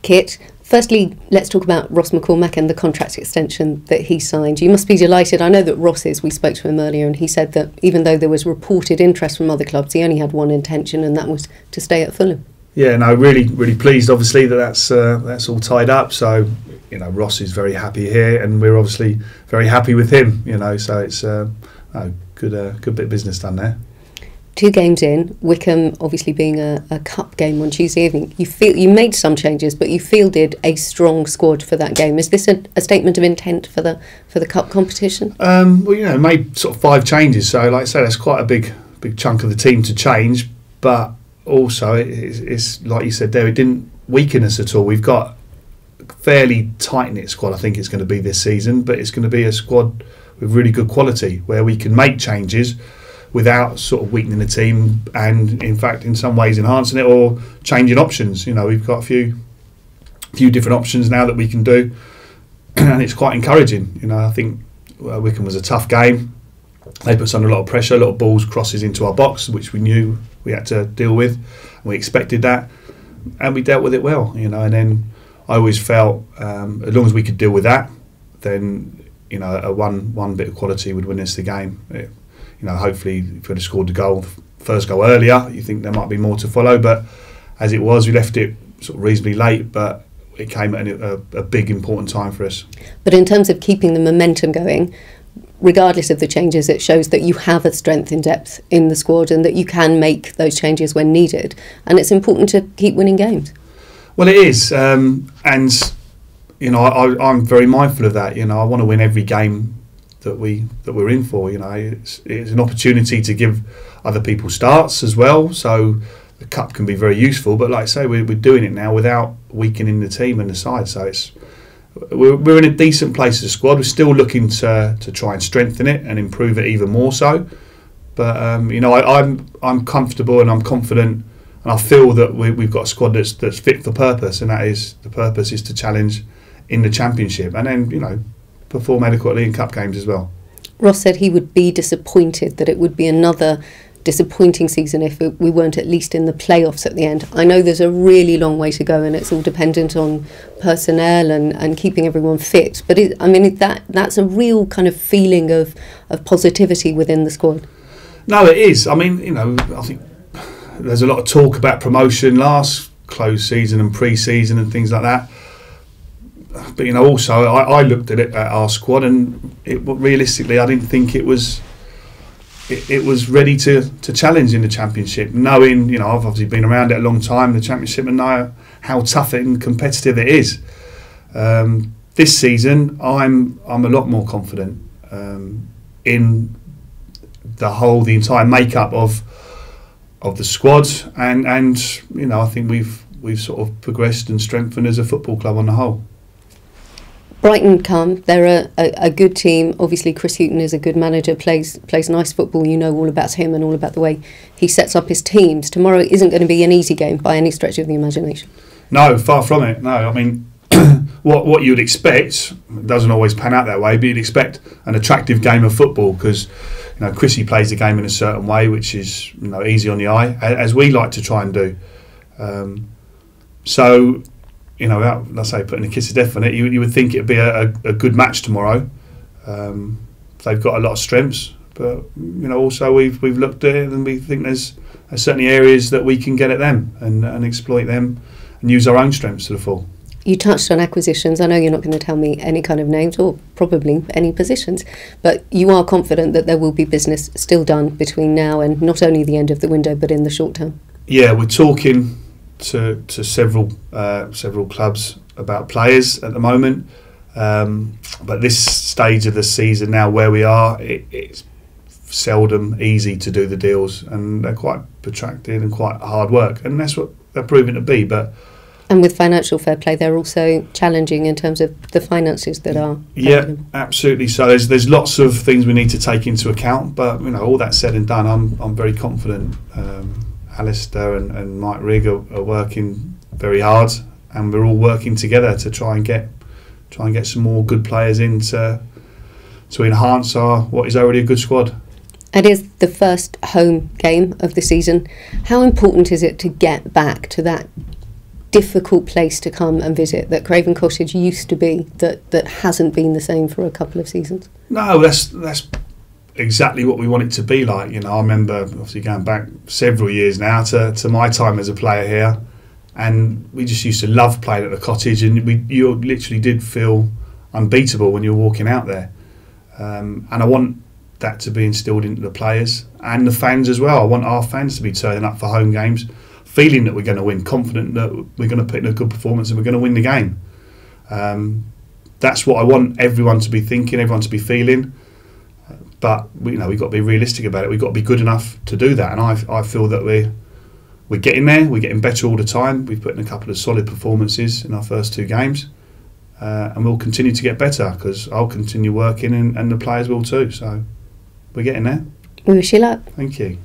Kit, firstly, let's talk about Ross McCormack and the contract extension that he signed. You must be delighted. I know that Ross is. We spoke to him earlier and he said that even though there was reported interest from other clubs, he only had one intention, and that was to stay at Fulham. Yeah, no, really pleased, obviously, that's all tied up. So, Ross is very happy here, and we're obviously very happy with him, so it's a good bit of business done there. 2 games in, Wycombe obviously being a cup game on Tuesday evening. You made some changes, but you fielded a strong squad for that game. Is this a statement of intent for the cup competition? Made sort of 5 changes. So, like I say, that's quite a big chunk of the team to change. But also, it's like you said there, it didn't weaken us at all. We've got a fairly tight knit squad. I think it's going to be this season, but it's going to be a squad with really good quality where we can make changes without sort of weakening the team, and in fact in some ways enhancing it or changing options. We've got a few different options now that we can do, and it's quite encouraging. I think Wycombe was a tough game. They put us under a lot of pressure, a lot of balls, crosses into our box, which we knew we had to deal with. We expected that, and we dealt with it well. And then I always felt as long as we could deal with that, then a one bit of quality would win us the game. Hopefully, if we'd have scored the first goal earlier, you think there might be more to follow. But as it was, we left it sort of reasonably late, but it came at a big, important time for us. But in terms of keeping the momentum going, regardless of the changes, it shows that you have a strength in depth in the squad and that you can make those changes when needed. And it's important to keep winning games. Well, it is. And, I'm very mindful of that. I want to win every game that we're in for. It's an opportunity to give other people starts as well, so the cup can be very useful. But like I say, we're doing it now without weakening the team and the side, so we're in a decent place as a squad. We're still looking to try and strengthen it and improve it even more so, but I'm comfortable and I'm confident, and I feel that we've got a squad that's fit for purpose, and the purpose is to challenge in the Championship, and then perform adequately in cup games as well. Ross said he would be disappointed that it would be another disappointing season if we weren't at least in the playoffs at the end. I know there's a really long way to go and it's all dependent on personnel and keeping everyone fit, but that's a real kind of feeling of positivity within the squad. No, it is. I think there's a lot of talk about promotion last close season and pre-season and things like that. But also I looked at our squad, and realistically, I didn't think it was ready to challenge in the Championship. Knowing, I've obviously been around it a long time, the Championship, and know how tough and competitive it is. This season, I'm a lot more confident in the entire makeup of the squad, and I think we've sort of progressed and strengthened as a football club on the whole. Brighton come, they're a good team. Obviously Chris Hughton is a good manager, plays nice football. You know all about him and all about the way he sets up his teams. Tomorrow isn't going to be an easy game by any stretch of the imagination. No, far from it. No, what you'd expect doesn't always pan out that way, but you'd expect an attractive game of football because Chrissy plays the game in a certain way, which is easy on the eye, as we like to try and do. Without, let's say, putting a kiss of death on it, you would think it'd be a good match tomorrow. They've got a lot of strengths, but also we've looked at it and we think there's certainly areas that we can get at them and exploit them and use our own strengths to the full. You touched on acquisitions. I know you're not going to tell me any kind of names or probably any positions, but you are confident that there will be business still done between now and not only the end of the window but in the short term. Yeah, we're talking to several clubs about players at the moment, but this stage of the season now where we are, it's seldom easy to do the deals, and they're quite protracted and quite hard work, and that's what they're proving to be. And with financial fair play, they're also challenging in terms of the finances that are. Yeah, absolutely. So there's lots of things we need to take into account, but all that said and done, I'm very confident. Alistair and Mike Rigg are working very hard, and we're all working together to try and get some more good players in to enhance what is already a good squad. It is the first home game of the season. How important is it to get back to that difficult place to come and visit that Craven Cottage used to be, that hasn't been the same for a couple of seasons? No, that's exactly what we want it to be like. You know, I remember obviously going back several years now to my time as a player here, and we just used to love playing at the Cottage, and you literally did feel unbeatable when you're walking out there. And I want that to be instilled into the players and the fans as well. I want our fans to be turning up for home games, feeling that we're going to win, confident that we're going to put in a good performance and we're going to win the game. That's what I want everyone to be thinking, everyone to be feeling. But we've got to be realistic about it. We've got to be good enough to do that, and I feel that we're getting there. We're getting better all the time. We've put in a couple of solid performances in our first 2 games, and we'll continue to get better because I'll continue working and the players will too. So we're getting there. We wish you luck. Thank you.